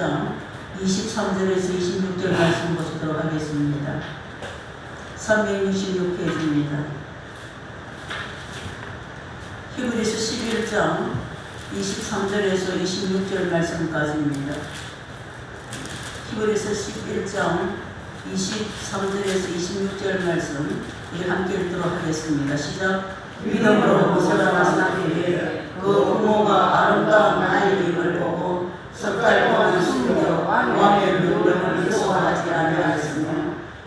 11장 23절에서 26절 말씀 보시도록 하겠습니다. 366페이지입니다. 히브리서 11장 23절에서 26절 말씀까지입니다. 히브리서 11장 23절에서 26절 말씀 우리 함께 읽도록 하겠습니다. 시작. 믿음으로 모세가 나사렛에 그 부모가 아름다운 아이임을 보고 석 달 동안 숨겨 왕의 명령을 수호하지 아니하였으며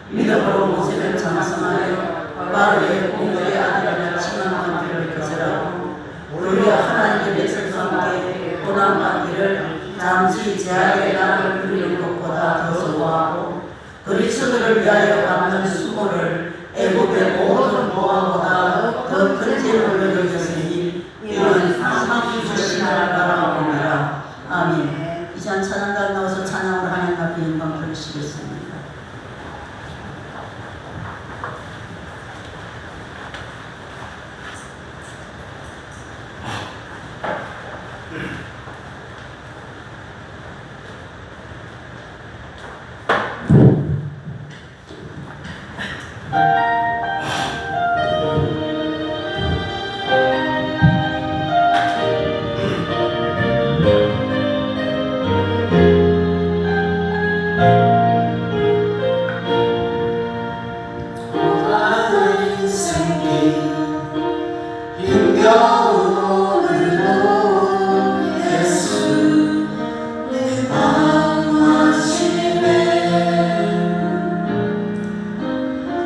믿음으로 모세는 장성하여 바로의 공주의 아들이라 칭함한 길을 거절하고 오히려 하나님의 백성과 함께 고난받기를 잠시 제약의 날을 누리는 것보다 더 좋아하고 그리스도를 위하여 받는 수고를 애굽의 모든 보화보다 더 큰 재물로 여겼으니 이는 상주 신하를 바라봅니다. 아멘. 이제 한 찬양단 나와서 찬양으로 하나님 앞에 영광 돌리시겠습니다.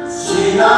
지난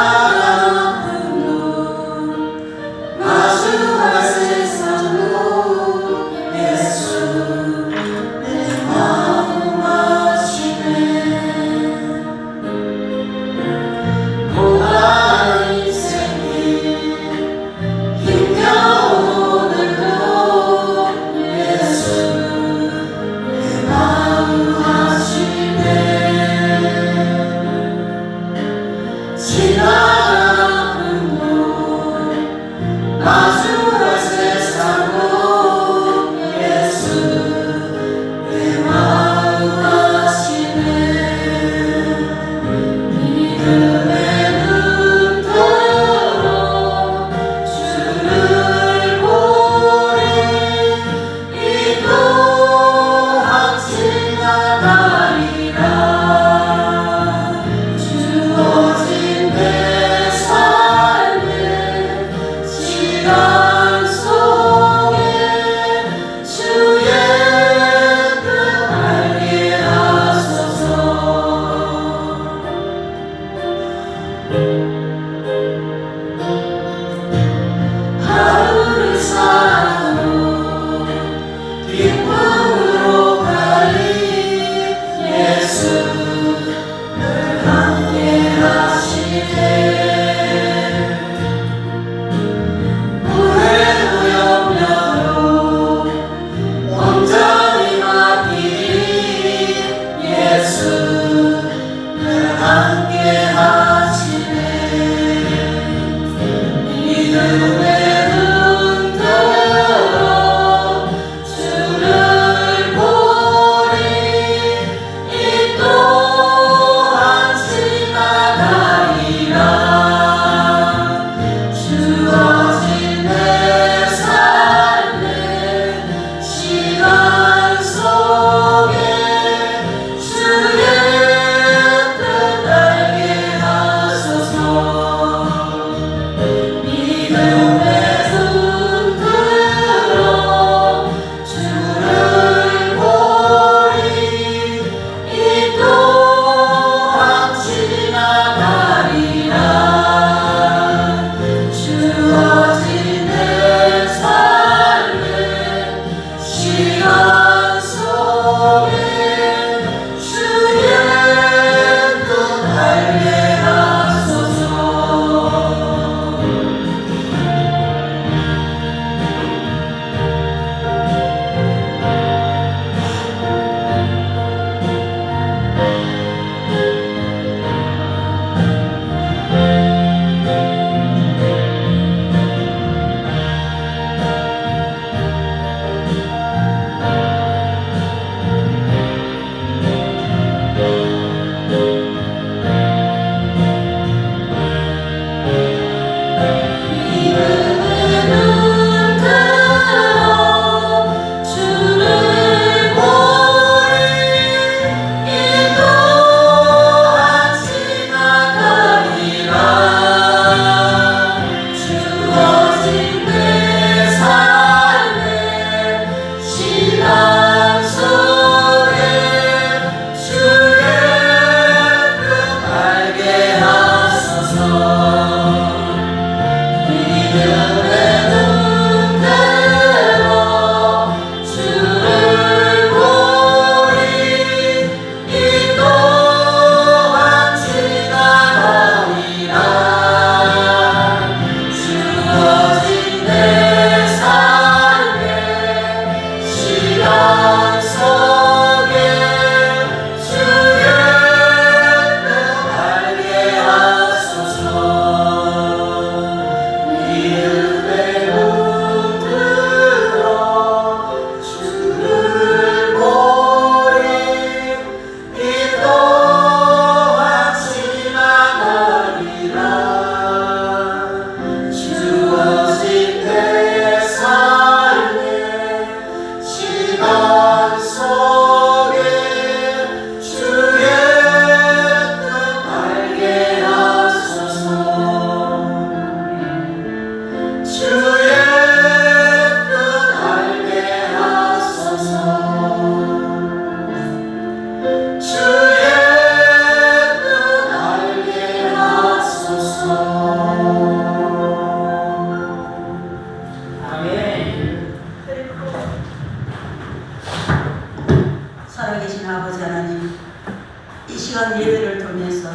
예배를 통해서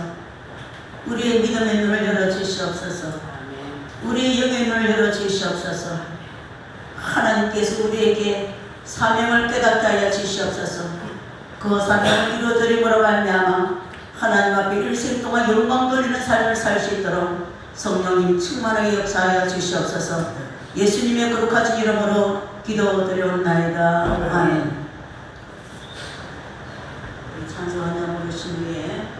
우리의 믿음의 눈을 열어주시옵소서. 우리의 영의 눈을 열어주시옵소서. 하나님께서 우리에게 사명을 깨닫게 하여 주시옵소서. 그 사명을 이루어드림으로 말미암아 하나님 앞에 일생 동안 영광 돌리는 삶을 살 수 있도록 성령님 충만하게 역사하여 주시옵소서. 예수님의 거룩하신 이름으로 기도드려옵나이다. 아멘. 찬송 한장 부르신 후에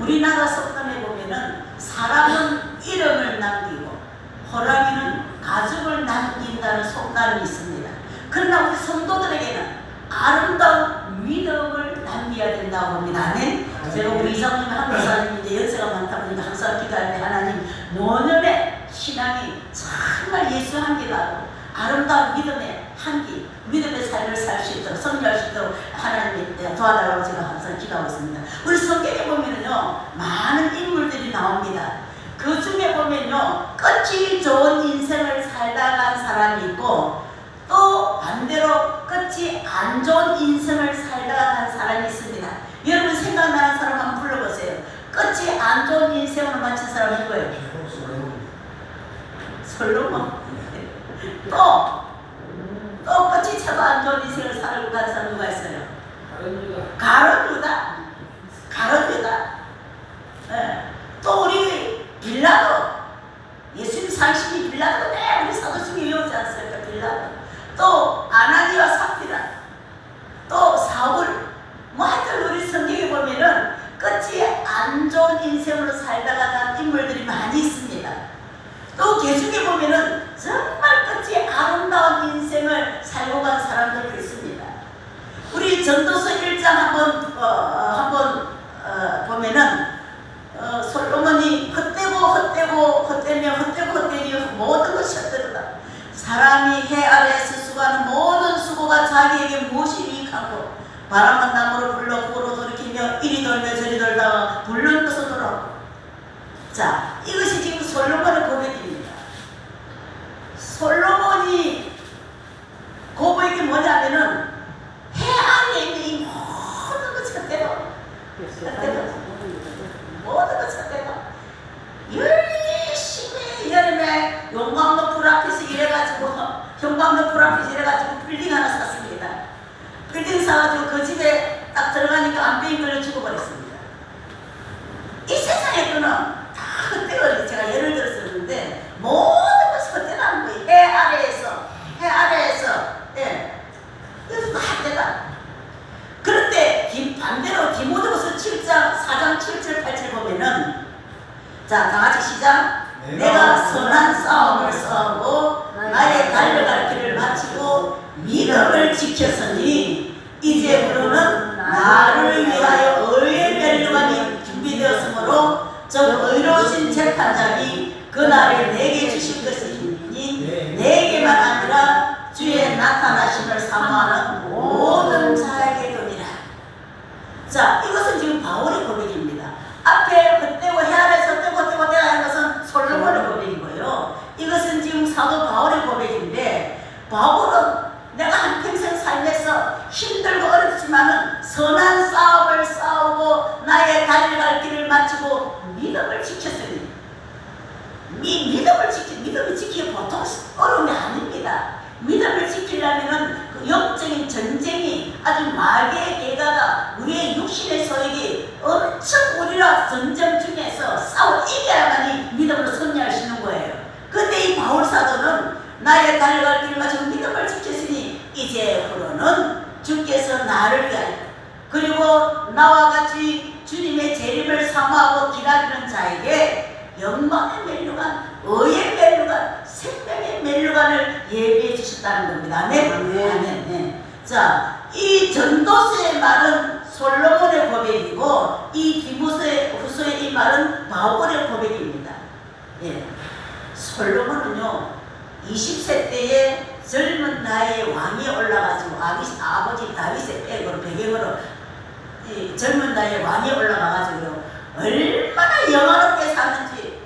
우리나라 속담에 보면은 사람은 이름을 남기고 호랑이는 가죽을 남긴다는 속담이 있습니다. 그러나 우리 성도들에게는 아름다운 믿음을 남겨야 된다고 합니다. 아멘. 제가 우리 이장님 한국사님 이제 연세가 많다 보니까 항상 기도할 때 하나님 노년의 신앙이 정말 예수 한기라고 아름다운 믿음의 한기, 믿음의 삶을 살 수 있도록 성취할 수 있도록 하나님이 도와달라고 제가 항상 기도하고 있습니다. 우리 성경에 보면은요 많은 인물들이 나옵니다. 그 중에 보면요 끝이 좋은 인생을 살다 간 사람이 있고 또 반대로 끝이 끝이 안 좋은 인생을 살다가 간 사람이 있습니다. 여러분 생각나는 사람 한번 불러보세요. 끝이 안 좋은 인생으로 마친 사람이 누구예요? 솔로몬. 또 끝이 참 안 좋은 인생을 살고 간 사람 누가 있어요? 가룟 유다. 네. 또 우리 빌라도, 예수님 상식이 빌라도 우리 사도중에 외우지 않습니까? 빌라도. 또 아나니와 삽비라, 또 사울. 하여튼 우리 성경에 보면은 끝이 안 좋은 인생으로 살다가 간 인물들이 많이 있습니다. 또 계속해 보면은 정말 끝이 아름다운 인생을 살고 간 사람들도 있습니다. 우리 전도서 1장 한번 보면은 솔로몬이 헛되니 모든 것이 헛되도다. 사람이 해 아래에서 수고하는 모든 수고가 자기에게 무엇이 유익하고, 바람은 나무로 불러 구로 돌이키며 이리 돌며 저리 돌다가 불른 것으로 돌아오고. 자, 이것이 지금 솔로몬의 고백입니다. 솔로몬이 고백이 뭐냐면은 해 아래에 있는 이 모든 것이 헛되고, 모든 것이 헛되고, 열심히 여름에 용광로 불 앞에서 형광로 불 앞에서 일해가지고 빌딩 하나 샀습니다. 빌딩 사가지고 그 집에 딱 들어가니까 안병이 걸려 죽어버렸습니다. 이 세상의 거는 다 헛되거든요. 제가 예를 들었었는데 모든 것이 헛되다는 거예요. 해 아래에서 이것도 다 헛되다. 그런데 반대로 디모데후서 4장 7, 8절 보면은, 자, 다 같이 시작. 내가 선한 싸움을 싸우고 나의 달려갈 길을 마치고 믿음을 지켰으니 이제부로는 나를 위하여 의의 멸류관이 준비되었으므로 저 의로우신 재판장이 그 날을 내게 주실 것이니 내게만 아니라 주의 나타나심을 사모하는 모든 자에게 도니라. 자, 이것은 지금 바울의 고백입니다. 앞에 헛되고 해 아래에서 헛되고 하는 것은 솔로몬의 고백이고요. 이것은 지금 사도 바울의 고백인데, 바울은 내가 한평생 살면서 힘들고 어렵지만은 선한 싸움을 싸우고 나의 달려갈 길을 마치고 믿음을 지켰으니, 믿음을 지키기 보통 어려운 게 아닙니다. 믿음을 지키려면은 그 영적인 전쟁이 아주 마귀의 계가가 우리의 육신의 소액이 엄청 우리랑 전쟁 중에서 싸워 이겨야만이 믿음으로 승리할 수 있는 거예요. 근데 이 바울 사도는 나의 달려갈 길을 마치고 믿음을 지켰으니 이제부로는 주께서 나를 위하여 그리고 나와 같이 주님의 재림을 사모하고 기다리는 자에게 영광의 멸류관, 의의 멸류관, 생명의 멸류관을 예비해 주셨다는 겁니다. 아멘. 자, 이 전도서의 말은 솔로몬의 고백이고 이 디모데후서의 이 말은 바울의 고백입니다. 솔로몬은요 20세 때에 젊은 나이에 왕이 올라가지고 아버지 다윗의 배경으로 젊은 나이에 왕이 올라가가지고 얼마나 영화롭게 사는지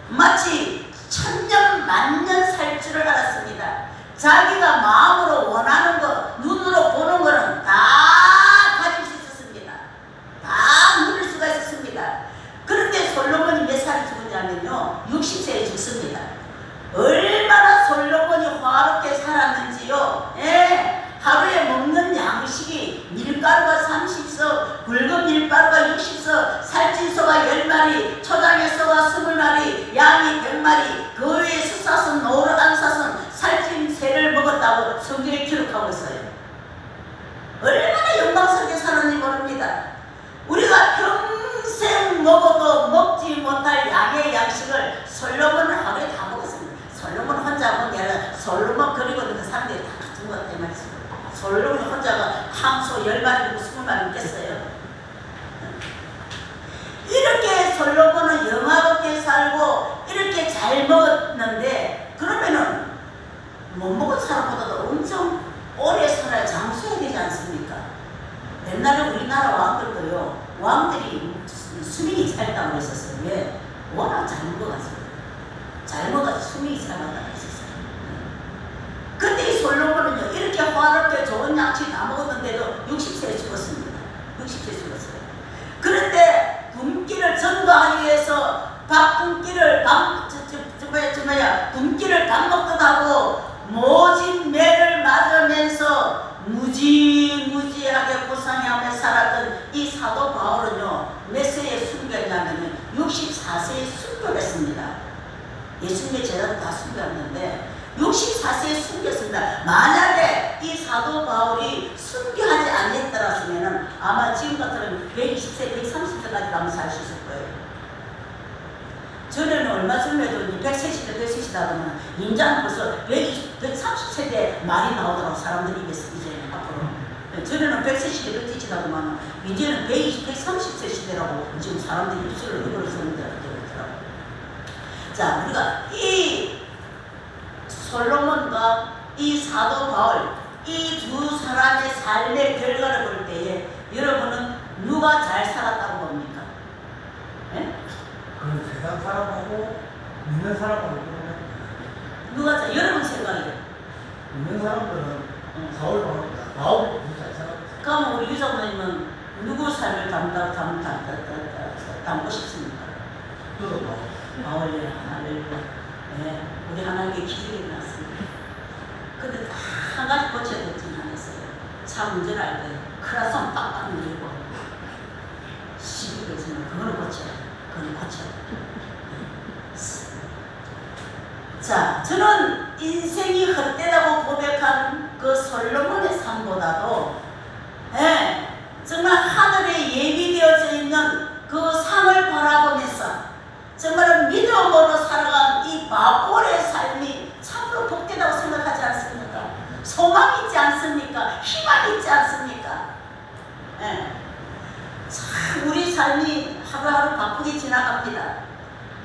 마치 천년 만년 살 줄을 알았습니다. 자기가 마음으로 원하는 것, 눈으로 보는 것은 다 가질 수 있었습니다. 다 누릴 수가 있었습니다. 그런데 솔로몬이 몇 살에 죽었냐면요 60세에 죽습니다. 얼마나 솔로몬이 화롭게 살았는지요. 하루에 먹는 양식이 밀가루가 30석, 굵은 밀가루가 60석, 살찐소가 10마리, 초장에소가 20마리, 양이 100마리, 그 외에 수사선, 노루 안사선, 살찐 새를 먹었다고 성경에 기록하고 있어요. 얼마나 영광스럽게 살았는지 모릅니다. 우리가 평생 먹어도 먹지 못할 양의 양식을 솔로몬은 하루에 다 먹었습니다. 솔로몬 혼자 먹은 게 아니라 솔로몬 그리고 그 사람들이 다 같은 것 같단 말이죠. 솔로몬 혼자가 항소 10마리, 20마리 먹겠어요. 이렇게 솔로몬은 영화롭게 살고 이렇게 잘 먹었는데, 그러면은 못 먹은 사람보다도 엄청 오래 살아야 장수해야 되지 않습니까? 옛날에 우리나라 왕들도요, 왕들이 수명이 짧다고 했었어요. 왜? 워낙 잘 먹어가지고. 잘 먹어서 수명이 짧았다고 했었어요. 근데 이 솔로몬은요, 이렇게 이렇게 화롭게 좋은 양치 다 먹었는데도 60세에 죽었습니다. 60세에 죽었어요. 그런데 굶기를 전도하기 위해서 굶기를 밥 먹듯 하고 모진 매를 맞으면서 무지무지하게 고상하며 살았던 이 사도 바울은요, 몇 세에 순교했냐면 64세에 순교했습니다. 예수님의 제자도 다 순교했는데 64세에 순교했습니다. 만약에 이 사도 바울이 순교하지 않았더라면 아마 지금 같으면 120세, 130세까지 남아 살 수 있을 거예요. 전에는 얼마 전에도 130세 하면 인자는 벌써 130세대 말이 나오더라고. 사람들이 이제 앞으로. 전에는 130세, 130세 하더만 이제는 120, 130세 시대라고 지금 사람들이 입술을 입으로 쓰는데 그러더라고. 자, 우리가 이 솔로몬과 이 사도 바울, 이 두 사람의 삶의 결과를 볼 때에 여러분은 누가 잘 살았다고 봅니까? 네? 그 세상 사람하고 믿는 사람하고 보면 누가 여러분 생각이에요? 믿는 사람들은 바울이 잘 살았어요. 그럼 우리 유장모님은 누구 삶을 담고 싶습니까? 저도 바울의 할렐루야. 네, 우리 하나님께 기적이 났습니다. 근데 한 가지 고쳐야 될 점 하나 있어요. 차 운전할 때 크라손 빡빡 누르고 시비를 주면 그걸 고쳐야 돼요. 그걸 고쳐야 돼요. 자, 저는 인생이 헛되다고 고백한 그 솔로몬의 삶보다도 정말 하늘에 예비되어져 있는 그 상을 바라보면서 정말 믿음으로 살아간 이 바울의 삶이 참으로 복되다고 생각하지 않습니까? 소망이 있지 않습니까? 희망이 있지 않습니까? 참 우리 삶이 하루하루 바쁘게 지나갑니다.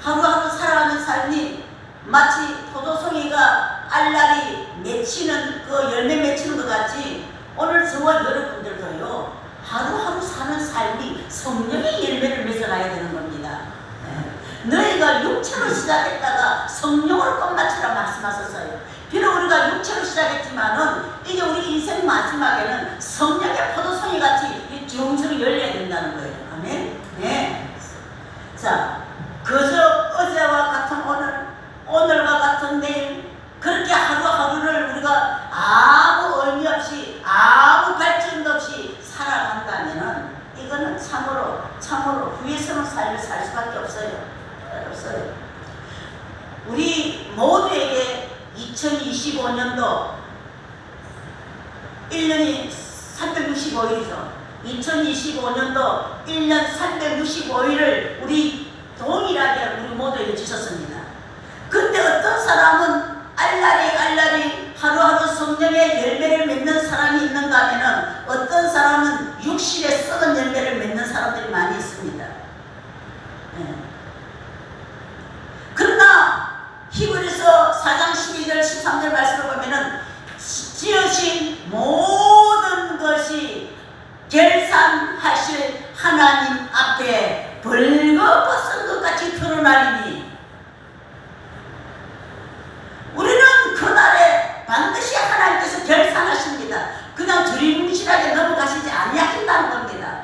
하루하루 살아가는 삶이 마치 포도송이가 알알이 맺히는 그 열매 맺히는 것 같이 오늘 저와 여러분들도요 하루하루 사는 삶이 성령의 열매를 맺어가야 되는 겁니다. 너희가 육체로 시작했다가 성령으로 끝마치라 말씀하셨어요. 비록 우리가 육체로 시작했지만은 이제 우리 인생 마지막에는 성령의 포도송이 같이 주렁주렁 열려야 된다는 거예요. 아멘. 네. 자, 그저 어제와 같은 오늘, 오늘과 같은 내일, 그렇게 하루하루를 우리가 아무 의미 없이 아무 발전도 없이 살아간다면은 이거는 참으로 후회스러운 삶을 살 수밖에 없어요. 우리 모두에게 2025년도 1년이 365일이죠. 2025년도 1년 365일을 우리 동일하게 우리 모두에게 주셨습니다. 근데 어떤 사람은 알라리 하루하루 성령의 열매를 맺는 사람이 있는가 하면은 어떤 사람은 육신에 썩은 열매를 맺는 사람들이 많이 있습니다. 그러나 히브리서 4장 12절 13절 말씀을 보면은 지으신 모든 것이 결산하실 하나님 앞에 벌거벗은 것 같이 드러나리니 우리는 그날에 반드시 하나님께서 결산하십니다. 그냥 두리뭉실하게 넘어가시지 아니하신다는 겁니다.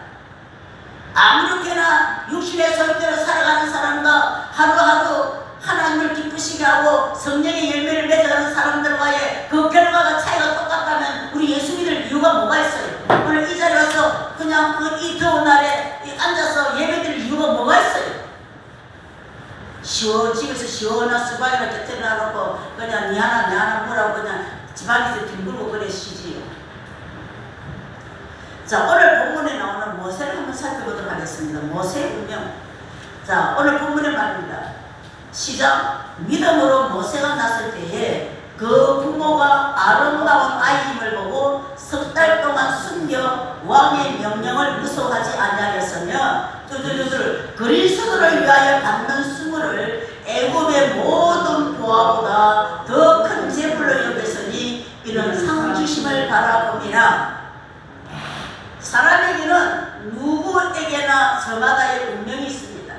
아무렇게나 육신의 소유대로 살아가는 사람과 하루하루 하나님을 기쁘시게 하고 성령의 열매를 맺어가는 사람들과의 그 결과가 차이가 똑같다면 우리 예수 믿을 이유가 뭐가 있어요? 오늘 이 자리에 와서 그냥 이 더운 날에 앉아서 예배드릴 이유가 뭐가 있어요? 집에서 시원한 수박이나 곁들여 놔놓고 그냥 니 하나 뭐라고 그냥 집안에서 뒹굴고 그래 쉬지요. 자, 오늘 본문에 나오는 모세를 한번 살펴보도록 하겠습니다. 모세의 운명. 자, 오늘 본문의 말입니다. 시작. 믿음으로 모세가 났을 때에 그 부모가 아름다운 아이임을 보고 석 달 동안 숨겨 왕의 명령을 무서워하지 아니하였으며 그리스도를 위하여 받는 수모를 애굽의 모든 보화보다 더 큰 재물로 여겼으니 이는 상 주심을 바라봅니다. 사람에게는 누구에게나 저마다의 운명이 있습니다.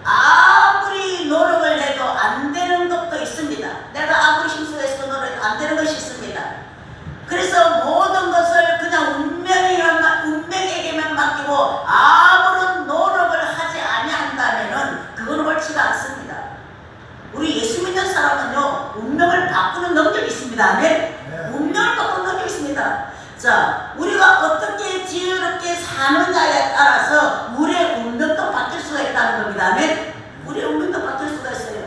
아무리 노력을 해도 안 되는 것도 있습니다. 내가 아무리 힘쓰고 노력해도 안 되는 것이 있습니다. 그래서 모든 것을 그냥 운명에게만 맡기고 아무런 노력을 하지 아니한다면은 그건 옳지가 않습니다. 우리 예수 믿는 사람은요, 운명을 바꾸는 능력이 있습니다. 아멘? 운명을 바꾸는 능력이 있습니다. 자, 우리가 어떻게 지혜롭게 사느냐에 따라서 우리의 운명도 바뀔 수가 있다는 겁니다. 아멘? 우리의 운명도 바뀔 수가 있어요.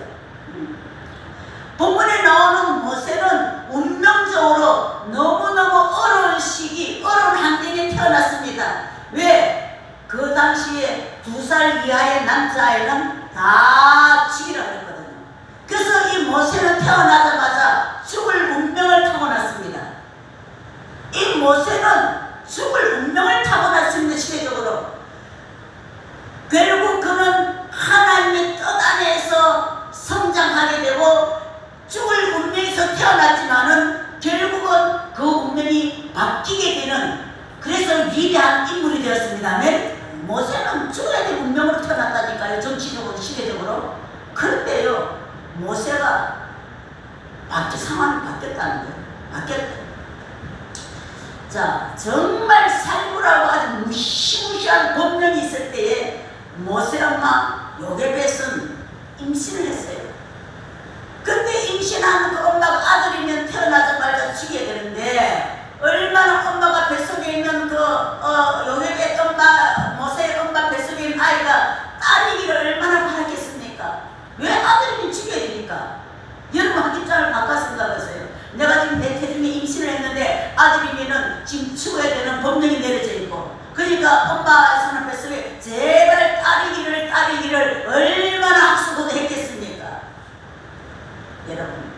본문에 나오는 모세는 운명적으로 너무너무 어려운 시기, 어려운 환경에 태어났습니다. 왜? 그 당시에 2살 이하의 남자아이는 다 죽이라고 했거든요. 그래서 이 모세는 태어나자마자 죽을 운명을 타고났습니다. 이 모세는 죽을 운명을 타고났습니다. 시대적으로. 결국 그는 하나님의 뜻 안에서 성장하게 되고 죽을 운명에서 태어났지만은 결국은 그 운명이 바뀌게 되는, 그래서 위대한 인물이 되었습니다. 아멘? 모세는 죽어야 될 운명으로 태어났다니까요. 정치적으로, 시대적으로. 그런데요, 모세가 상황이 바뀌었다는 거예요. 바뀌었다. 자, 정말 살구라고 아주 무시무시한 권능이 있을 때에 모세 엄마 요게벳은 임신을 했어요. 근데 임신한 그 엄마가 아들이면 태어나자마자 죽여야 되는데, 얼마나 엄마가 뱃속에 있는 요게벳 엄마, 모세의 엄마 뱃속에 있는 아이가 딸이기를 얼마나 바랐겠습니까? 왜 아들이면 죽여야 되니까? 여러분 한 입장을 바꿔 생각하세요. 내가 지금 내 태중에 임신을 했는데 아들이면은 지금 죽어야 되는 법령이 내려져 있고, 그러니까 엄마 손 뱃속에 제발 딸이기를 얼마나 학수고도 했겠습니까? 여러분,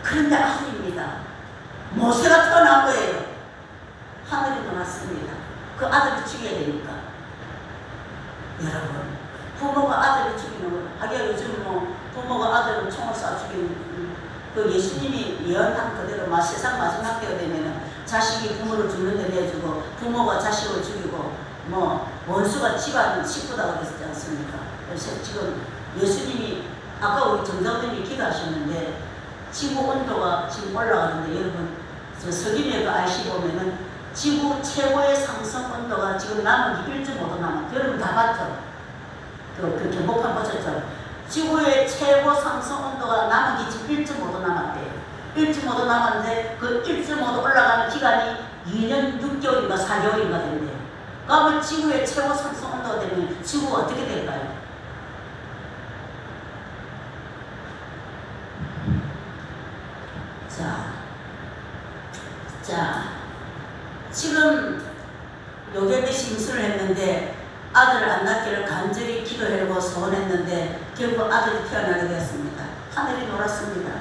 그런데 아들입니다. 모세가 태어난 거예요. 하늘이 떠났습니다. 그 아들을 죽여야 되니까. 여러분, 부모가 아들을 죽이는 거, 하기야 요즘 부모가 아들을 총을 쏴 죽이는, 그 예수님이 예언한 그대로 세상 마지막 때가 되면은 자식이 부모를 죽는 데 내주고 부모가 자식을 죽이고 원수가 집안 식구다 그랬지 않습니까? 그래서 지금 예수님이 아까 우리 정장님이 기도하셨는데 지구 온도가 지금 올라가는데, 여러분 저 석유맥 IC 보면은 지구 최고의 상승 온도가 지금 남은 1.5도 남았어요. 여러분 다 봤죠? 그 경복판 보셨죠? 지구의 최고 상승 온도가 남은 게 지금 1.5도 남았대요. 1.5도 남았는데 그 1.5도 올라가는 기간이 2년 6개월인가 4개월인가 된대요. 그러면 지구의 최고 상승 온도가 되면 지구가 어떻게 될까요? 자, 지금 요게벳이 임신을 했는데 아들을 안 낳기를 간절히 기도하고 소원했는데 결국 아들이 태어나게 되었습니다. 하늘이 놀았습니다.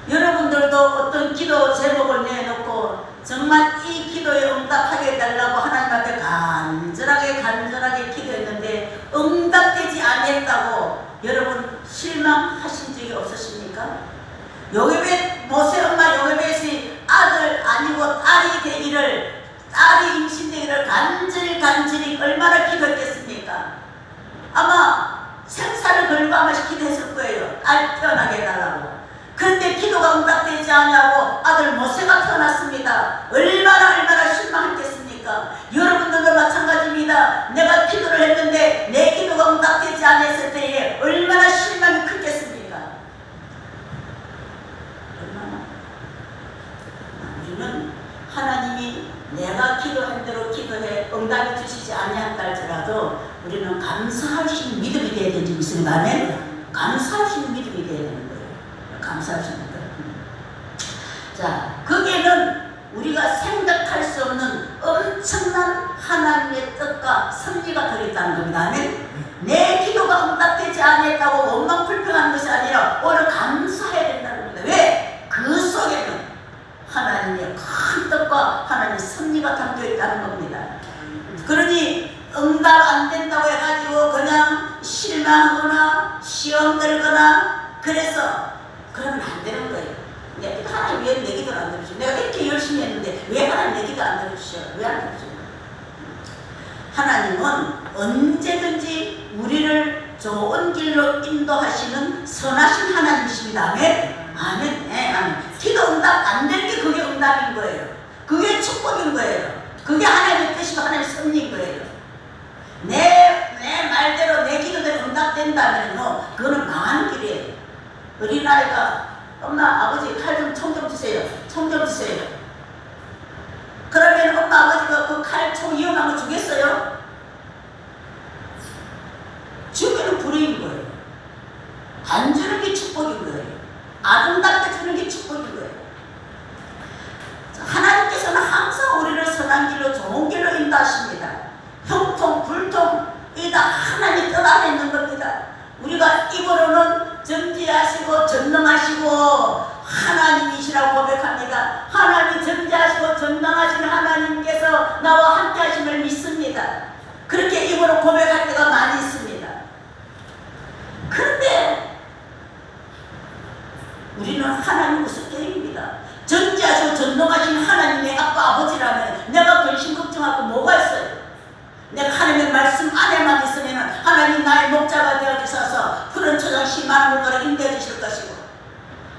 여러분들도 어떤 기도 제목을 내놓고 정말 이 기도에 응답하게 해달라고 하나님한테 간절하게 기도했는데 응답되지 않았다고 여러분 실망하신 적이 없으십니까? 요게벳, 모세 엄마 요게벳이 아들 아니고 딸이 임신되기를 간절히 얼마나 기도했겠습니까? 아마 생사를 걸고 아마 기도했을 거예요. 딸 태어나게 해달라고. 그런데 기도가 응답되지 않냐고 아들 모세가 태어났습니다. 얼마나 실망했겠습니까? 여러분들도 마찬가지입니다. 내가 기도를 했는데 내 기도가 응답되지 않았을 때에 얼마나 실망이 크겠습니까? 우리는 하나님이 내가 기도한 대로 기도해 응답해 주시지 아니한다 할지라도 우리는 감사할 수 있는 믿음이 되어야 되는 점이 있습니다. 아멘? 감사할 수 있는 믿음이 되어야 되는 거예요. 감사할 수 있는 믿음. 자, 거기에는 우리가 생각할 수 없는 엄청난 하나님의 뜻과 섭리가 들어있다는 겁니다. 아멘? 내 기도가 응답되지 않았다고 원망 불평하는 것이 아니라 오히려 감사해야 된다는 겁니다. 왜? 그 속에는 하나님의 큰 뜻과 하나님의 섭리가 담겨있다는 겁니다. 그러니 응답 안 된다고 해가지고 그냥 실망하거나 시험 들거나 그러면 안 되는 거예요. 하나님 왜 내 기도를 안 들어주셔? 내가 이렇게 열심히 했는데 왜 하나님 내 기도 안 들어주셔? 왜 안 들어주셔? 하나님은 언제든지 우리를 좋은 길로 인도하시는 선하신 하나님이십니다. 아멘? 아멘. 네, 아멘. 기도 응답 안 될 게 그게 응답인 거예요. 그게 축복인 거예요. 그게 하나님의 뜻이고 하나님의 섭리인 거예요. 내 말대로 내 기도대로 응답된다면 그거는 망하는 길이에요. 어린아이가 엄마 아버지 칼 좀 총 좀 주세요. 총 좀 주세요. 그러면 엄마 아버지가 그 칼 총 위험한 거 주겠어요? 주기는 불의인 거예요. 안 주는 게 축복인 거예요. 아름답게 주는 게 축복인 거예요. 하나님께서는 항상 우리를 선한 길로 좋은 길로 인도하십니다. 형통 불통 이 다 하나님 뜻 안에 있는 겁니다. 우리가 입으로는 전지하시고 전능하시고 하나님이시라고 고백합니다. 하나님 전지하시고 전능하신 하나님께서 나와 함께 하심을 믿습니다. 그렇게 입으로 고백할 때가 많이 있습니다. 그런데 우리는 하나님 우습게입니다. 전지하시고 전능하신 하나님의 아빠 아버지라면 내가 근심 걱정하고 뭐가 있어요? 내가 하나님의 말씀 안에만 있으면 하나님 나의 목자가 되어주셔서 푸른 초장 10만 물가를 인도해 주실 것이고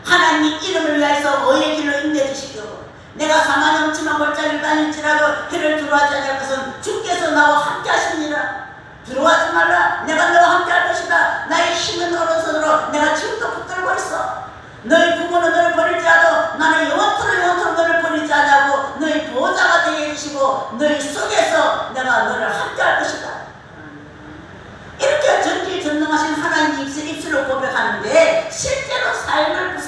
하나님 이름을 위해서 의의 길로 인도해 주시고 내가 사망의 엄침한 골짜기를 다닐지라도 해를 두려워하지 않을 것은 주께서 나와 함께 하시니라. 두려워하지 말라. 내가 너와 함께 할 것이다. 나의 힘은 오른손으로 내가 지금도 붙들고 있어. 너희 부모는 너를 버릴지라도 나는 영원토록 너를 버리지 않냐고 너희 보호자가 되게 해주시고 너희 속에서 내가 너를 함께 할 것이다. 이렇게 전지전능하신 하나님 입술로 고백하는데 실제로 삶을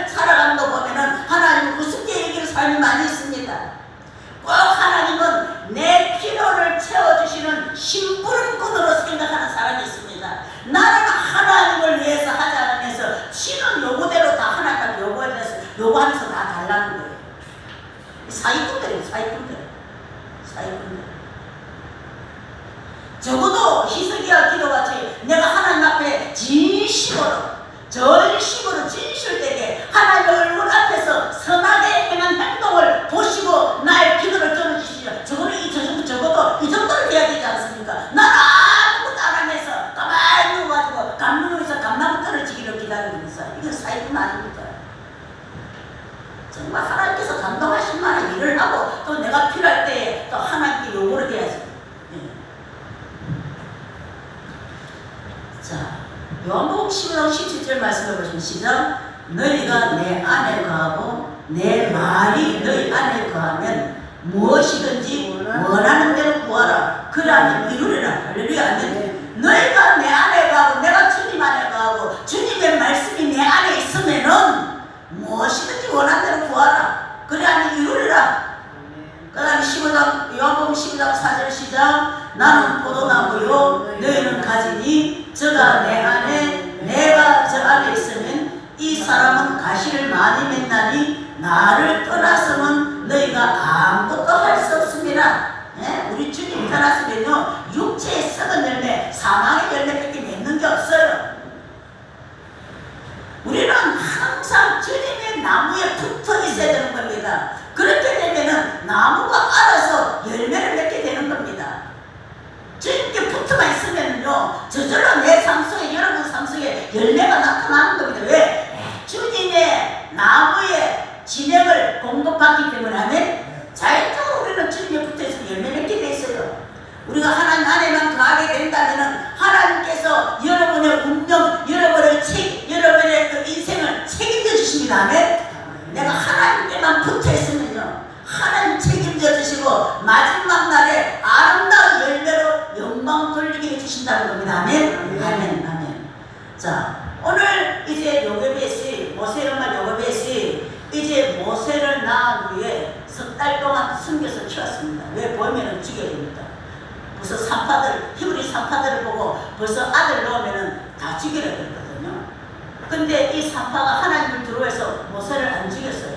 살아가는 거 보면은 하나님은 우습게 얘기를 삶이 많이 있습니다. 꼭 하나님은 내 필요를 채워주시는 심부름꾼으로 생각하는 사람이 있습니다. 나는 하나님을 위해서 하지 않으면서 치는 요구대로 다 하나님한테 요구하면서 다 달라는 거예요. 사기꾼들이에요. 사기꾼들. 적어도 희석이와 기도같이 내가 하나님 앞에 진심으로 전심으로 진실되게 하나님 얼굴 앞에서 선하게 행한 행동을 보시고 나의 기도를 들어주시죠. 적어도 이 정도는 돼야 되지 않습니까? 난 아무것도 안 하면서 가만히 누워가지고 감동에서 감나무 떨어지기를 기다리고 있어요. 이건 사기꾼 아닙니까? 정말 하나님께서 감동하실 만한 일을 하고 또 내가 필요할 때에 또 하나님께 요구를 해야지. 자, 요한복음 15장 17절 말씀해 보시면 시작. 너희가 내 안에 거하고 내 말이 너희 안에 거하면 무엇이든지 원하는 대로 구하라. 그러하면 이루리라. 할렐루야. 아멘. 너희가 내 안에 거하고 내가 주님 안에 거하고 주님의 말씀이 내 안에 있으면은 무엇이든지 원하는 대로 구하라. 그러하면 이루리라. 그 다음에 요한복음 15장 4절 시작. 나는 포도나무요 너희는 가지니 저가 내 안에 내가 저 안에 있으면 이 사람은 가시를 많이 맺나니 나를 떠나서는 너희가 아무것도 할 수 없습니다. 네? 우리 주님 떠났으면요 육체의 썩은 열매 사망의 열매밖에 맺는 게 없어요. 우리는 항상 주님의 나무에 붙어 있어야 되는 겁니다. 그렇게 되면은 나무가 알아서 열매를 맺게 되는 겁니다. 주님께 붙어만 있으면요 저절로 내 삶 속에 여러분 삶 속에 열매가 나타나는 겁니다. 왜? 주님의 나무의 진액을 공급받기 때문에 하면 자연적으로 우리는 주님에 붙어 있으면 열매 맺게 돼 있어요. 우리가 하나님 안에만 거하게 된다면 하나님께서 여러분의 운명, 여러분의 그 인생을 책임져 주십니다. 아멘? 내가 하나님께만 붙어 있으면요 하나님 책임져 주시고 마지막 날에 아름다운 열매로 영광 돌리게 해주신다는 겁니다. 아멘? 아멘. 아멘. 자, 오늘 이제 요게벳이 모세엄마 요게벳이 이제 모세를 낳은 후에 석 달 동안 숨겨서 키웠습니다. 왜? 보면은 죽여야 됩니다. 벌써 히브리 산파들을 보고 벌써 아들 넣으면은 다 죽여야 되거든요. 근데 이 산파가 하나님을 두려워해서 모세를 안 죽였어요.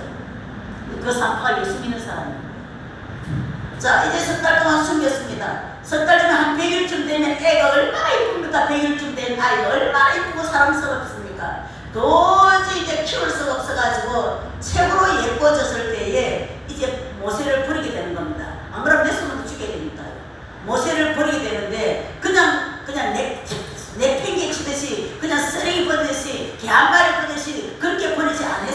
그 산파가 예수 믿는 사람입니다. 자, 이제 석 달 동안 숨겼습니다. 석 달 전에 한 100일쯤 되면 애가 얼마나 이쁩니까? 100일쯤 된 아이가 얼마나 이쁘고 사랑스럽습니까? 도저히 이제 키울 수가 없어가지고 최고로 예뻐졌을 때에 이제 모세를 버리게 되는 겁니다. 안 그러면 내 손으로 죽게 됩니다. 모세를 버리게 되는데 그냥 내팽개 치듯이 그냥 쓰레기 버리듯이 개 한 마리 버리듯이 그렇게 버리지 않아요.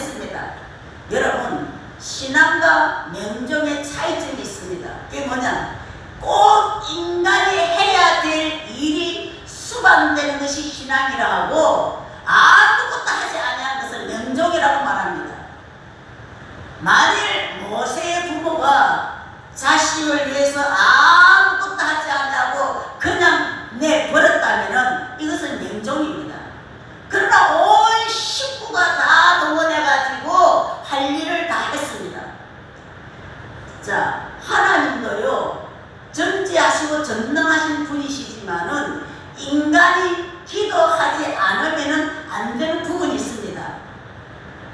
그게 뭐냐? 꼭 인간이 해야 될 일이 수반되는 것이 신앙이라 하고 아무것도 하지 아니한 것을 명종이라고 말합니다. 만일 모세의 부모가 자식을 위해서 아무것도 하지 않냐고 그냥 내버렸다면 이것은 명종입니다. 그러나 온 식구가 다 동원해가지고 할 일을 다 했습니다. 자, 하나님도요 전지하시고 전능하신 분이시지만은 인간이 기도하지 않으면 안 되는 부분이 있습니다.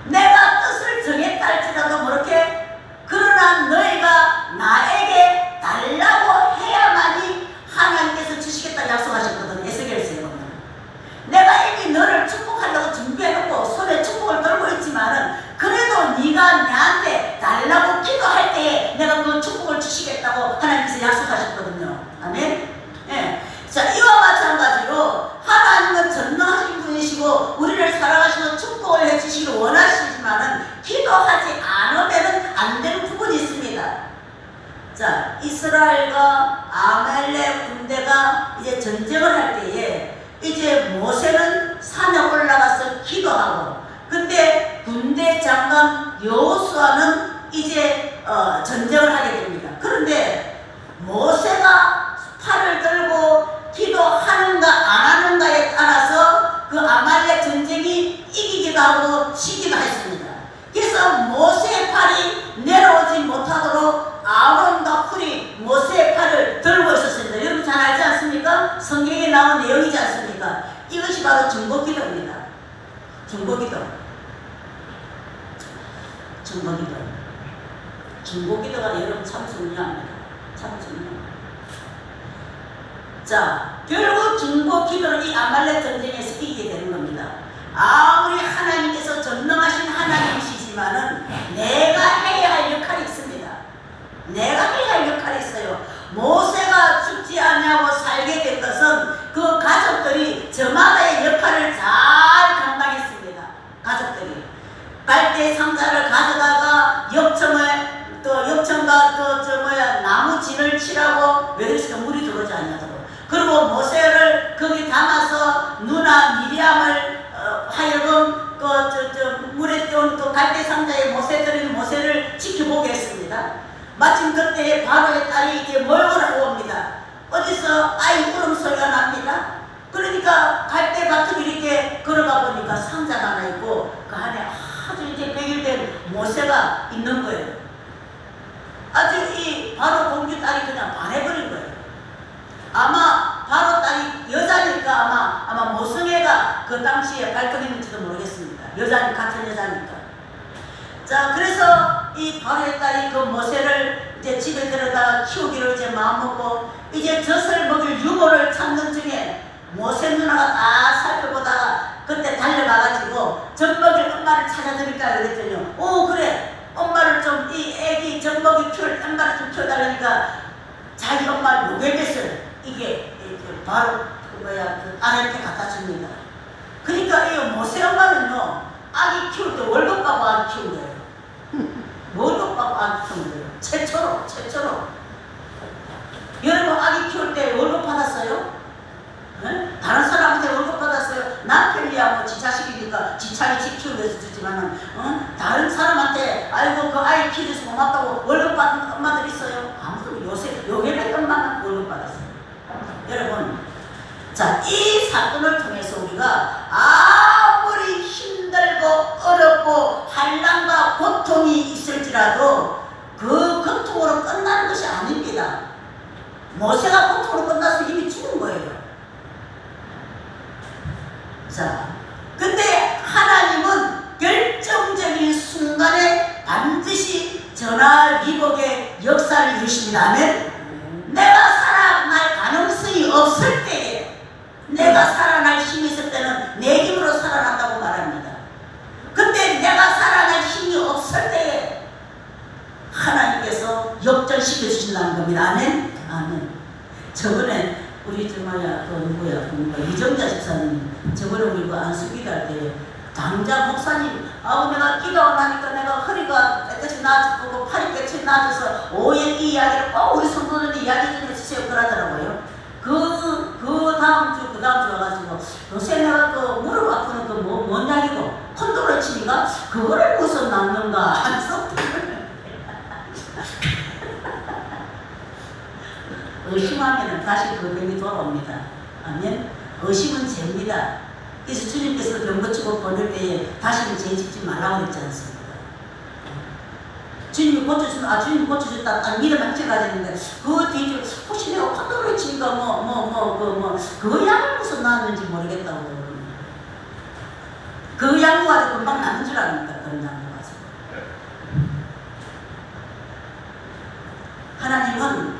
내가 뜻을 정했다 할지라도 모르게 그러나 너희가 나에게 달라고 해야만이 하나님께서 주시겠다 약속하셨거든. 에스겔서에 보면 내가 이미 너를 축복하려고 준비해놓고 손에 축복을 들고 있지만은 그래도 네가 나한테 달라고 기도할 때에 내가 그 축복을 주시겠다고 하나님께서 약속하셨거든요. 아멘. 예. 자, 이와 마찬가지로 하나님은 전능하신 분이시고 우리를 사랑하시고 축복을 해주시기를 원하시지만은 기도하지 않으면 안 되는 부분이 있습니다. 자, 이스라엘과 아말렉 군대가 이제 전쟁을 할 때에 이제 모세는 산에 올라가서 기도하고 근데 군대 장관 여호수아는 이제 전쟁을 하게 됩니다. 그런데 모세가 팔을 들고 기도하는가 안 하는가에 따라서 그 아말렉 전쟁이 이기기도 하고 지기도 했습니다. 그래서 모세의 팔이 내려오지 못하도록 아론과 훌이 모세의 팔을 들고 있었습니다. 여러분 잘 알지 않습니까? 성경에 나온 내용이지 않습니까? 이것이 바로 중보기도입니다. 중보기도가 여러분 참 중요합니다. 참 중요합니다. 자, 결국 중보기도는 이 아말렉 전쟁에서 이기게 되는 겁니다. 아무리 하나님께서 전능하신 하나님이시지만은 내가 해야 할 역할이 있습니다. 내가 해야 할 역할이 있어요. 모세가 죽지 않냐고 살게 된 것은 그 가족들이 저마다의 역할을 잘 감당했습니다. 가족들이 갈대 상자를 가져다가 역청과 나무 진을 치라고 왜 그랬을까? 물이 들어오지 않냐도록. 그리고 모세를 거기 담아서 누나 미리암을 하여금 물에 띄운 그 갈대 상자에 모세를 지켜보게 했습니다. 마침 그때 바로의 딸이 이제 몰고 옵니다. 어디서 아이 울음소리가 납니다. 그러니까 갈대밭을 이렇게 걸어가 보니까 상자가 하나 있고 그 안에 아주 이제 백일된 모세가 있는 거예요. 아주 이 바로 공주 딸이 그냥 반해버린 거예요. 아마 바로 딸이 여자니까 아마 모성애가 그 당시에 발동했는지도 모르겠습니다. 같은 여자니까. 자, 그래서 이 바로의 딸이 그 모세를 이제 집에 데려다 키우기로 이제 마음먹고 이제 젖을 먹일 유모를 찾는 중에 모세 누나가 다 살펴보다가 그때 달려가가지고 젖 먹일 엄마를 찾아드릴까 그랬더니 그래 엄마를 좀 이 애기 젖 먹이 키울 엄마를 좀 키워달라니까 자기 엄마를 녹여냈어요. 이게 바로 그 아내한테 갖다 줍니다. 그러니까 이 모세 엄마는요 아기 키울 때 월급 받고 아기 키운 거예요. 월급 받고 아기 키운 거예요. 최초로. 여러분 아기 키울 때 월급 받았어요? 네? 다른 사람한테 월급 받았어요? 남편이야 뭐 지 자식이니까 지 자기 집 키우기 위해서 주지만은 다른 사람한테 아이고 그 아이 키워줘서 고맙다고 월급 받은 엄마들 있어요? 아무도 요새 요괴백 엄마는 월급 받았어요. 여러분, 자, 이 사건을 통해서 우리가 아무리 힘들고 어렵고 환난과 고통이 있을지라도 그 고통으로 끝나는 것이 아닙니다. 모세가 고통으로 끝나서 이미 죽은 거예요. 자, 근데 하나님은 결정적인 순간에 반드시 전화위복의 역사를 이루십니다. 아멘. 내가 살아날 가능성이 없을 때에 내가 살아날 힘이 있을 때는 내 힘으로 살아난다고 말합니다. 근데 내가 살아날 힘이 없을 때에 하나님께서 역전시켜 주신다는 겁니다. 아멘. 저번에 우리 이정자 집사님 저번에 우리 안수기도 할 때 당자 목사님 내가 기도하고 나니까 내가 허리가 깨끗이 나아지고 팔이 깨끗이 나아져서 오일 이 이야기를 꼭 우리 성도들한테 이야기 좀 해주세요 그러더라고요. 그 다음 주 와가지고 요새 내가 그 무릎 아프는 뭔 약이고 콘도로치니까 그거를 무슨 남는가 하면서 의심하면 다시 그 병이 돌아옵니다. 아멘. 의심은 죄입니다. 그래서 주님께서 병 고치고 보낼 때에 다시는 죄 짓지 말라고 했지 않습니까? 주님이 고쳐준다, 주님이 고쳐줬다, 딱 믿음 해가지는데, 그 뒤에, 혹시 내가 콘도로 치니까 그 약을 무슨 나왔는지 모르겠다고 그러는데. 그 약 가지고 금방 나는 줄 압니까? 그런 약 가지고. 하나님은,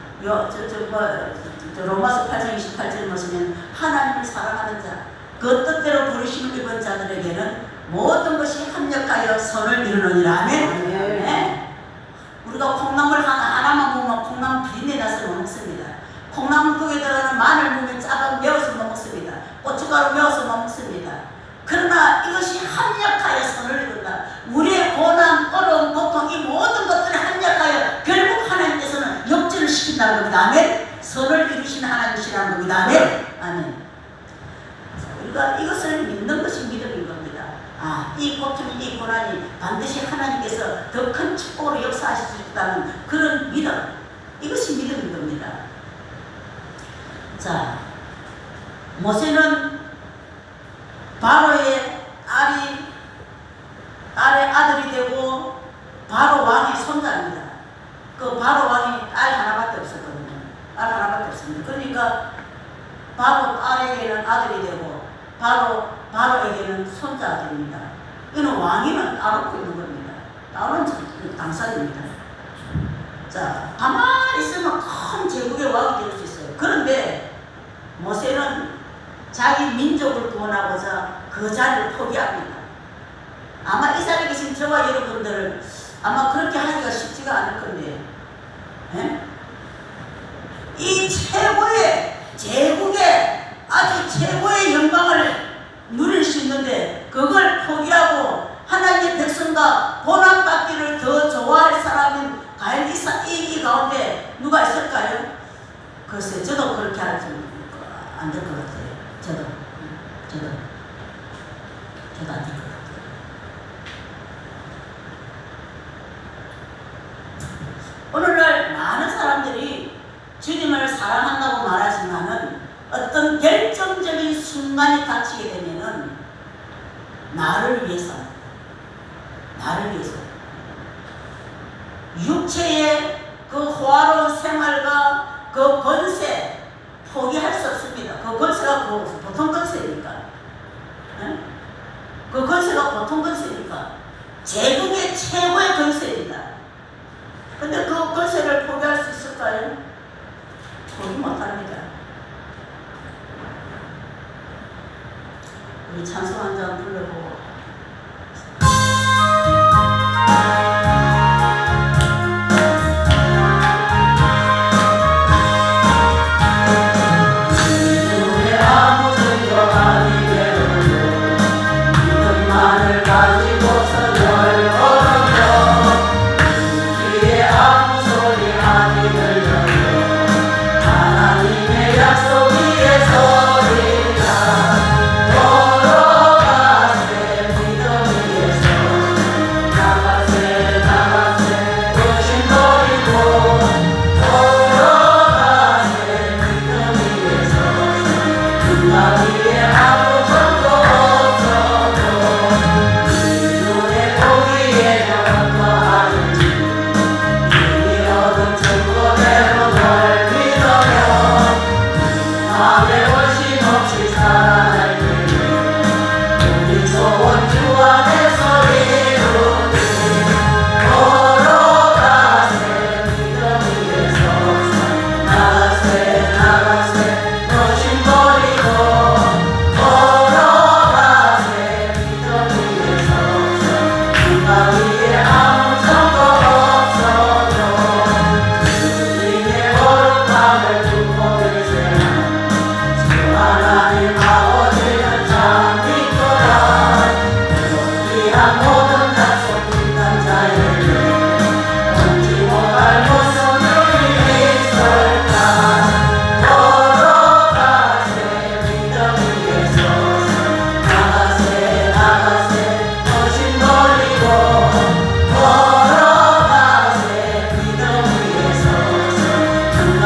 로마서 8장 28절을 보시면, 하나님을 사랑하는 자, 그 뜻대로 부르심을 입은 자들에게는 모든 것이 합력하여 선을 이루느니라. 아멘. 네. 우리가 콩나물 하나만 먹으면 콩나물 비린내 나서 못 먹습니다. 콩나물국에 들어가는 마늘 먹으면 짜가 매워서 못 먹습니다. 고춧가루 매워서 못 먹습니다. 그러나 이것이 합력하여 선을 이룬다. 우리의 고난, 어려움, 고통 이 모든 것들이 합력하여 결국 하나님께서는 역전을 시킨다는 겁니다. 아멘. 선을 이루신 하나님이시라는 겁니다. 아멘. 아멘. 우리가 이것을 믿는 것이 믿음인 겁니다. 이 고통, 이 고난이 반드시 하나님께서 더 큰 축복으로 역사하실 수 있다는 그런 믿음, 이것이 믿음인 겁니다. 자, 모세는 바로의 아들이 되고 바로 왕의 손자입니다. 그 바로 왕이 딸 하나밖에 없었거든요. 딸 하나밖에 없습니다. 그러니까 바로 딸에게는 아들이 되고 바로에게는 손자가 됩니다. 이는 왕위는 따놓고 있는 겁니다. 따놓은 당사입니다. 자, 가만히 있으면 큰 제국의 왕이 될 수 있어요. 그런데 모세는 자기 민족을 구원하고자 그 자리를 포기합니다. 아마 이 자리에 계신 저와 여러분들은 아마 그렇게 하기가 쉽지가 않을 건데, 이 최고의 제국의 아주 최고의 영광을 누릴 수 있는데 그걸 포기하고 하나님의 백성과 고난받기를 더 좋아할 사람은 과연 이 가운데 누가 있을까요? 글쎄, 저도 그렇게 안 될 것 같아요. 저도 안 될 것 같아요. 오늘날 많은 사람들이 주님을 사랑한다고 말하지만은 어떤 결정적인 순간이 닥치게 되면은 나를 위해서 육체의 그 호화로운 생활과 그 권세 포기할 수 없습니다. 그 권세가 보통 권세니까, 그 권세가 보통 권세니까 제국의 최고의 권세입니다. 근데 그 권세를 포기할 수 있을까요? 포기 못합니다. 우리 찬송 한 잔 불러보고. 약속 위에 서리라 걸어가세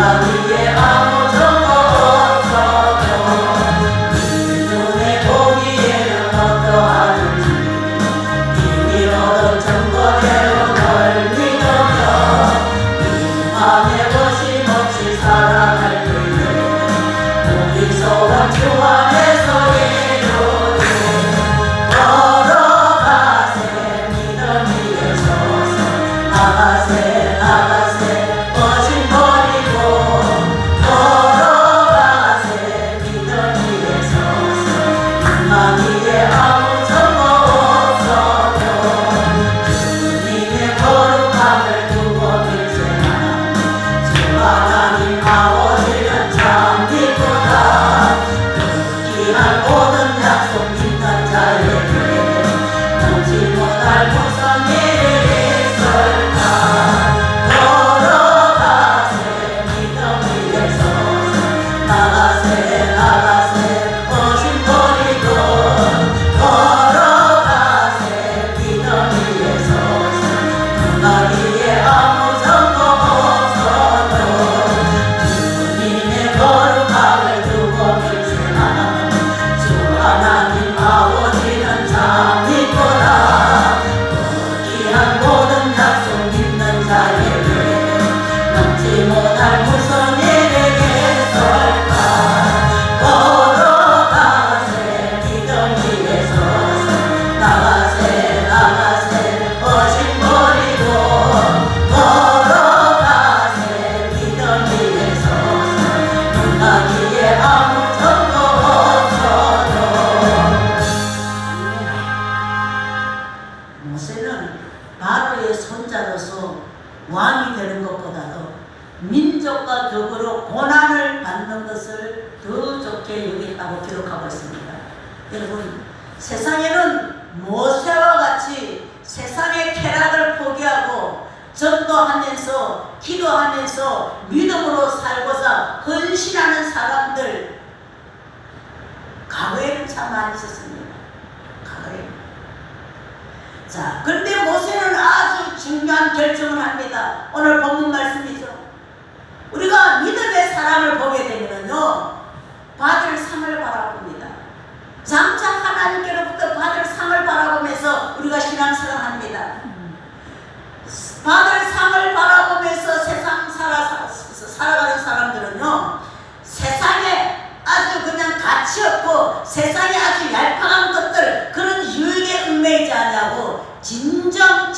위에 아무 정보 없어도 네 눈에 보기에는 어떠하는지 이미 얻은 정보대로 널 믿으며 이 맘에 거침없이 살아갈 때에 우리 소원 주 안에서 이루리 걸어가세 믿음 위에 서서 나가세 나가세 거짓 버리고 걸어가세 믿음 위에 서서 나 위에 아무 정보 없어도 주님의 거룩함을 두고 밀세나 주 하나님 아버지는 참 기쁘다 그 귀한 모든 약속 믿는 자에게 넘지 못할 무슨 일이 있을까 걸어가세 믿음 위에 서서 나가세 나가세 거짓 버리고 걸어가세 믿음 위에 서서 나 위에 아무 정보 없어도 주님의 거룩함을 두고 밀세나 주 하나님 아버지는 참 믿구나 그 귀한 모든 약속 믿는 자에게 넘지 못할 무슨 일이 있을까 걸어가세 믿음 위에 서서 나가세 나가세 거짓 버리고 걸어가세 믿음 위에 서서 나 위에 아무 정보 없어도 모세는 바로의 손자로서 왕이 되는 것보다도 민족과 더불어 고난을 받는 것을 더 좋게 여겼다고 기록하고 있습니다. 여러분, 세상에는 모세와 같이 세상의 쾌락을 포기하고 전도하면서 기도하면서 믿음으로 살고자 헌신하는 사람들 과거에는 참 많이 있었습니다. 과거에. 자, 그런데 모세는 아주 중요한 결정을 합니다. 오늘 본문 말씀이죠. 우리가 믿음의 사람을 보게 되면요, 받을 상을 바라봅니다. 장차 하나님께로부터 받을 상을 바라보면서 우리가 신앙생활을 합니다. 받을 상을 바라보면서 세상 살아가는 사람들은요, 세상에 아주 그냥 가치 없고 세상에 아주 얄팍한 것들, 그런 유익에 얽매이지 않냐고 진정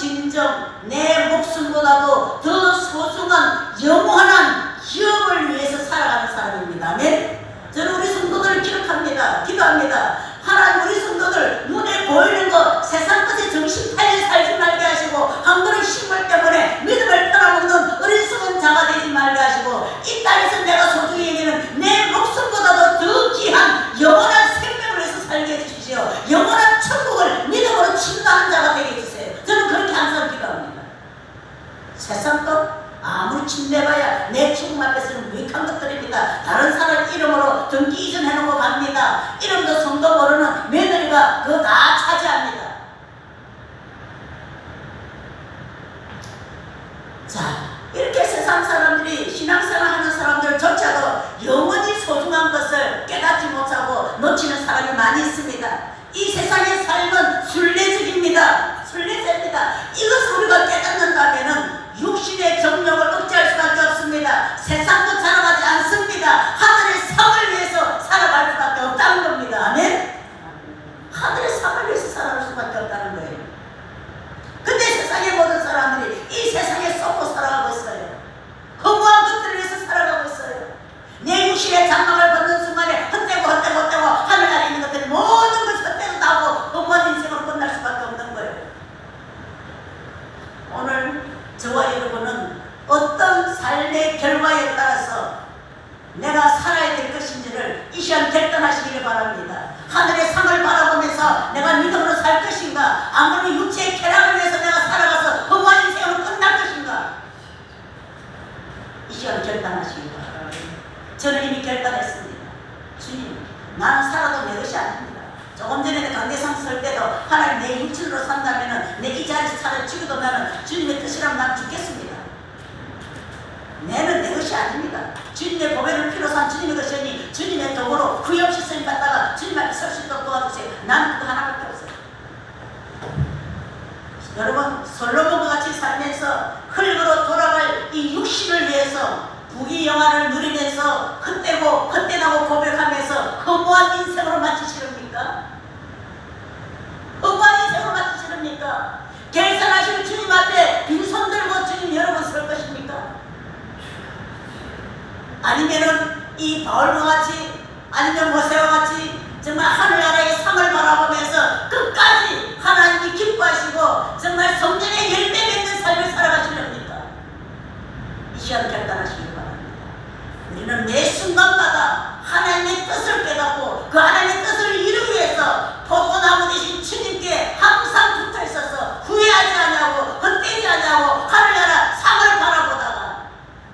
내 목숨보다도 더 소중한 영원한 기업을 위해서 살아가는 사람입니다. 아멘. 저는 우리 성도들을 기도합니다. 하나님, 우리 성도들 눈에 보이는 거 세상 것에 정신 팔려 살지 말게 하시고 한 그릇 식물 때문에 믿음을 떠나먹는 어리석은 자가 되지 말게 하시고 이 땅에서 내가 소중히 여기는 내 목숨보다도 더 귀한 영원한 생명을 위해서 살게 해주십시오. 영원한 천국을 믿음으로 침노하는 자가 되게 해주세요. 저는 그렇게 항상 기도합니다. 세상 것 아무리 침내봐야 내 죽음 앞에서는 무익한 것들입니다. 다른 사람 이름으로 등기 이전해놓고 갑니다. 이름도 성도 모르는 며느리가 그거 다 차지합니다. 자, 이렇게 세상 사람들이 신앙생활하는 사람들조차도 영원히 소중한 것을 깨닫지 못하고 놓치는 사람이 많이 있습니다. 이 세상의 삶은 순례적입니다. 순례자입니다. 이것을 우리가 깨닫는다면 육신의 정욕을 억제할 수밖에 없습니다. 세상도 자랑하지 않습니다. 하늘의 상을 위해서 살아갈 수밖에 없다는 겁니다. 아멘? 하늘의 상을 위해서 살아갈 수밖에 없다는 거예요. 근데 세상의 모든 사람들이 이 세상에 쏟고 살아가고 있어요. 허무한 것들을 위해서 살아가고 있어요. 내 육신의 장막을 벗는 순간에 헛되고 하늘 아래 있는 것들이 모든 것이 헛되고 나고 허무한 인생으로 끝날 수밖에 없는 거예요. 오늘 저와 여러분은 어떤 삶의 결과에 따라서 내가 살아야 될 것인지를 이 시간 결단하시기를 바랍니다. 하늘의 상을 바라보면서 내가 믿음으로 살 것인가, 아무리 육체의 쾌락을 위해서 내가 살아가서 허무한 인생으로 끝날 것인가, 이 시간 결단하시기 바랍니다. 저는 이미 결단했습니다. 주님, 나는 살아도 내 것이 아닙니다. 조금 전에 강대상 설 때도 하나님 내 육신으로 산다면 내 이 자리에서 살아 죽여도 나는 주님의 뜻이라면 난 죽겠습니다. 내는 내 것이 것이 아닙니다. 주님의 보배를 피로 산 주님의 것이니 주님의 도구로 후회 없이 쓰임 받다가 주님 앞에 설 수 있도록 도와주세요. 난 그거 하나밖에 없어요. 여러분, 솔로몬과 같이 살면서 흙으로 돌아갈 이 육신을 위해서 부귀영화를 누리면서 헛되고 헛되다고 고백하면서 허무한 인생으로 마치시렵니까? 허무한 인생으로 마치시렵니까? 결산하시는 주님 앞에 빈손 들고 주님 여러분 설 것입니까? 아니면은 이 바울과 같이, 아니면 모세와 같이 정말 하늘나라의 상을 바라보면서 끝까지 하나님이 기뻐하시고 정말 성령의 열매 맺는 삶을 살아가시렵니까? 이 시간 결단하시기 바랍니다. 우리는 매 순간마다 하나님의 뜻을 깨닫고 그 하나님의 뜻을 이루기 위해서 포도나무 대신 주님께 항상 붙어 있어서 후회하지 않냐고 헛되지 않냐고 하늘나라 상을 바라보다가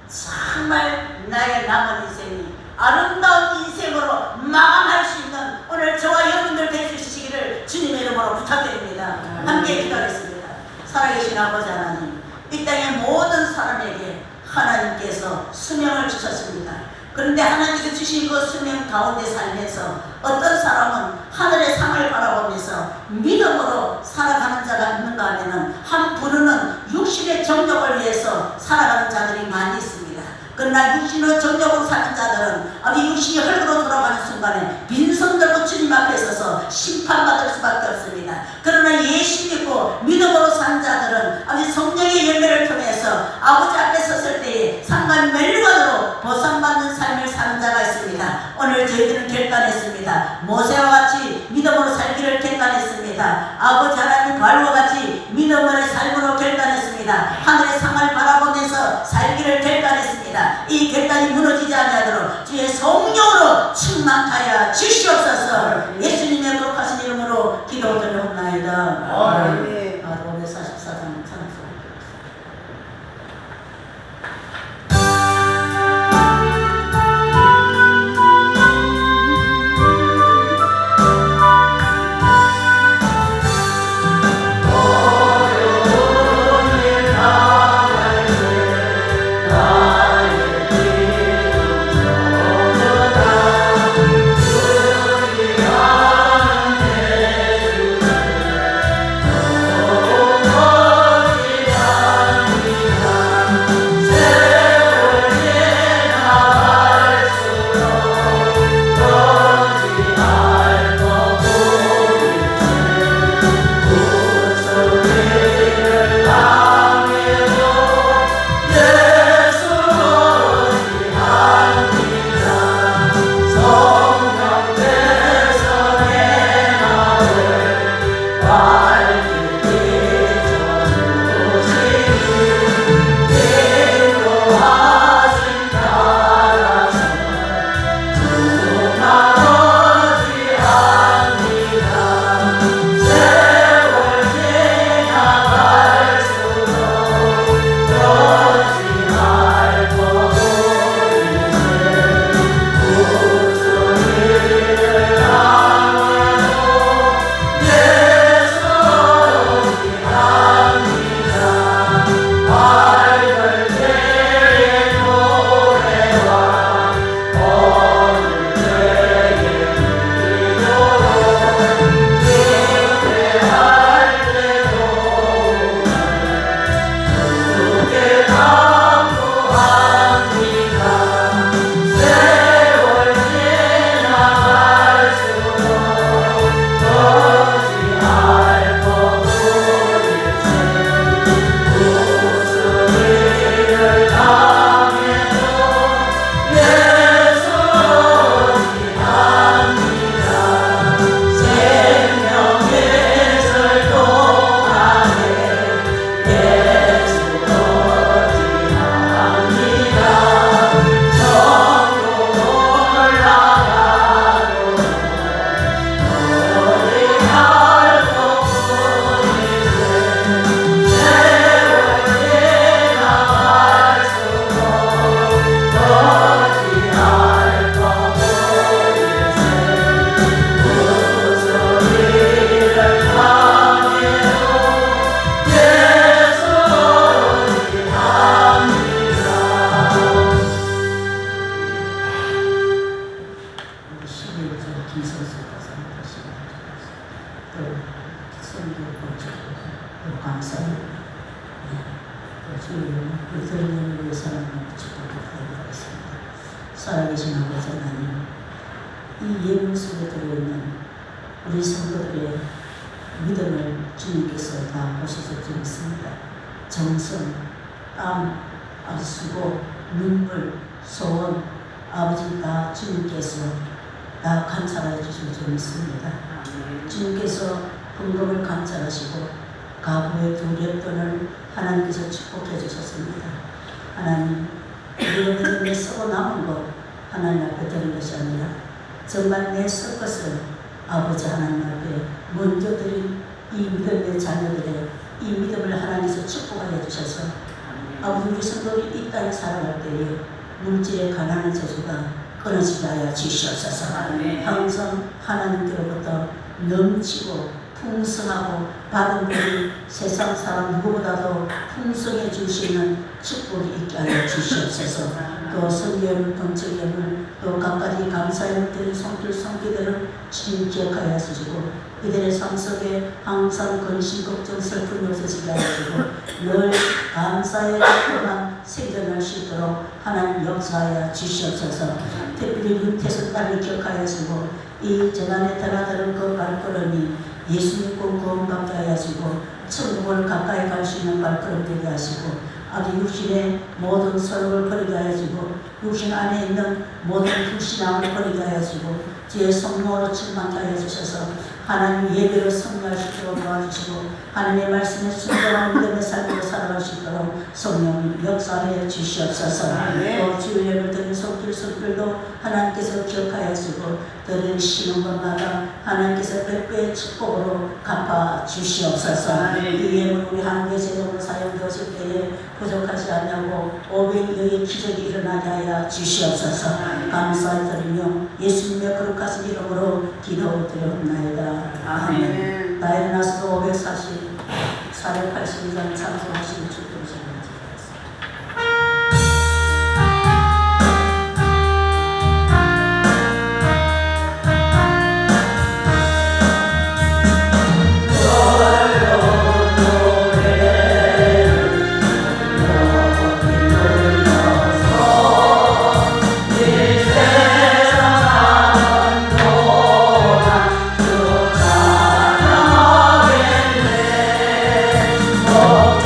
정말 나의 남은 인생이 아름다운 인생으로 마감할 수 있는 오늘 저와 여러분들 될 수 있으시기를 주님의 이름으로 부탁드립니다. 함께 기도하겠습니다. 살아계신 아버지 하나님, 이 땅의 모든 사람에게 하나님께서 수명을 주셨습니다. 그런데 하나님께서 주신 그 수명 가운데 살면서 어떤 사람은 하늘의 상을 바라보면서 믿음으로 살아가는 자가 있는가 하면은 한 부르는 육신의 정욕을 위해서 살아가는 자들이 많이 있습니다. 그러나 육신의 정욕으로 사는 자들은 아니 육신이 흙으로 돌아가는 순간에 빈손 들고 주님 앞에 서서 심판받을 수밖에 없습니다. 그러나 예수 믿고 믿음으로 사는 자들은 아니 성령의 열매를 통해서 아버지 앞에 섰을 때에 상관 멸관으로 보상받는 삶을 사는 자가 있습니다. 오늘 저희들은 결단했습니다. 모세와 같이 믿음으로 살기를 결단했습니다. 아버지 하나님 바울과 같이 믿음의 삶으로 결단했습니다. 하늘의 상을 바라보면서 살기를 결단했습니다. 이 결단이 무너지지 않도록 주의 성령으로 충만하여 주시옵소서. 예수님의 거룩하신 이름으로 기도드리옵나이다. 아멘. 로마서 44장 3절. 살아계신 아버지 하나님, 이 예물 속에 들어있는 우리 성도들의 믿음을 주님께서 다 보셔서 주셨습니다. 정성, 땀, 수고, 눈물, 소원, 아버지 다 주님께서 다 감찰해 주실 줄 믿습니다. 주님께서 헌금을 감찰하시고 가부의 두 랩돈을 하나님께서 축복해 주셨습니다. 하나님, 우리가 믿음에 썩어 남은 것 하나님 앞에 드린 것이 아니라 정말 내 썩 것을 아버지 하나님 앞에 먼저 드린 이 믿음의 자녀들의 이 믿음을 하나님께서 축복하여 주셔서 아버지 우리 성도들이 이 땅에 살아갈 때에 물질의 가난한 저주가 끊어지게 하여 주시옵소서. 항상 하나님께로부터 넘치고 풍성하고 받은 분이 세상 사람 누구보다도 풍성해 주시는 축복이 있게 하여 주시옵소서. 또 성경을 동청경을 또 각가지 감사의 드린 손길 손기들을 주님 기억하여 주시고 이들의 삶 속에 항상 근심 걱정 슬픔이 없어지게 하시고 늘 감사의 기쁨만 생겨날 수 있도록 하나님 역사하여 주시옵소서. 특별히 윤태선 딸을 기억하여 주시고 이 재난에 떠나들은 그 발걸음이 예수님 구원 받게 하시고 천국을 가까이 갈 수 있는 발걸음 되게 하시고 아주 육신의 모든 서름을 버리게 하시고 육신 안에 있는 모든 불신앙을 버리게 하시고 주의 성령으로 충만케 하여 주셔서 하나님 예배로 승리할 수 있도록 도와주시고 하나님의 말씀에 순종한 믿음의 삶으로 살아갈 수 있도록 성령님 역사하여 주시옵소서. 또 주의 예배를 드린 손길도 하나님께서 기억하여 주시고 들으시는 것마다 하나님께서 백배의 축복으로 갚아 주시옵소서. 이 예물 우리 한국의 제정으로 사용되었을 때에 부족하지 않냐고 500여의 기적이 일어나게 하여 주시옵소서. 감사드리며 예수님의 거룩하신 이름으로 기도드렸나이다. 아멘. 나 일어나서도 540, 482장 찬송하시는 주님을 Oh,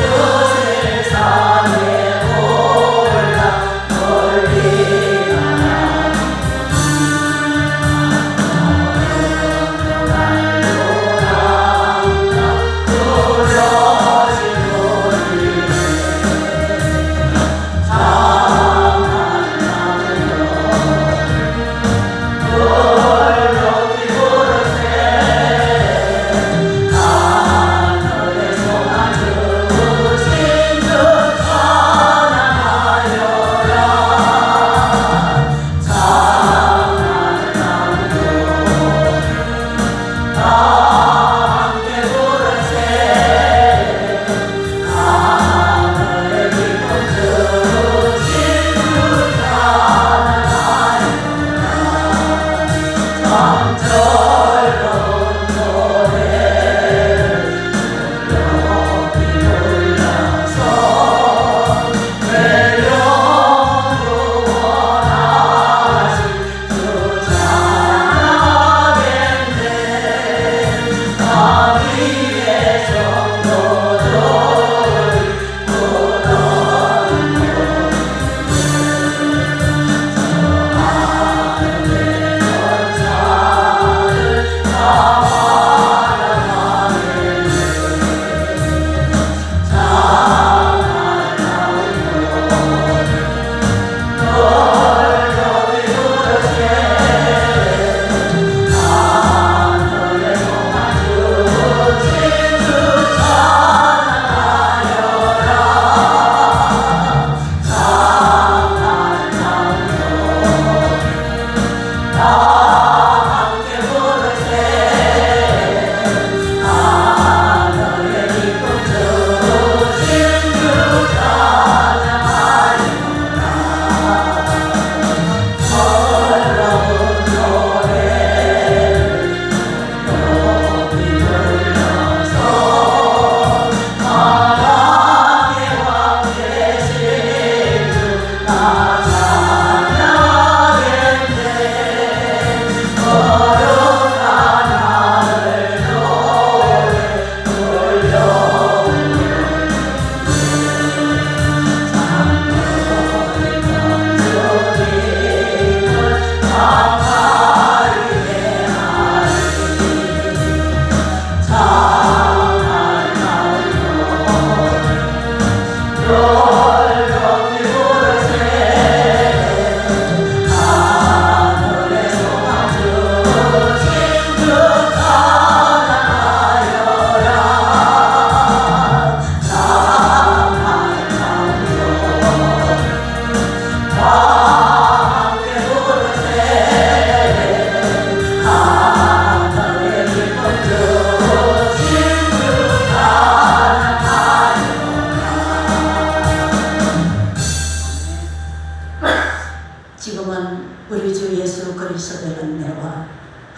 지금은 우리 주 예수 그리스도의 은혜와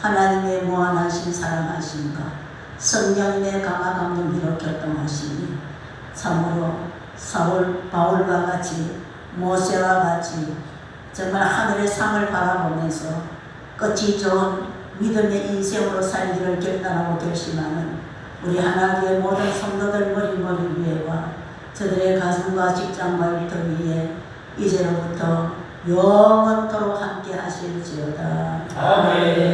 하나님의 무한하신 사랑하심과 성령님의 강화감동 위로 교통하시니 참으로 바울과 같이 모세와 같이 정말 하늘의 상을 바라보면서 끝이 좋은 믿음의 인생으로 살기를 결단하고 결심하는 우리 하나님의 모든 성도들 머리 위에와 저들의 가정과 직장과 일터 위에 이제로부터 영원토록 함께 하실지어다. 아멘.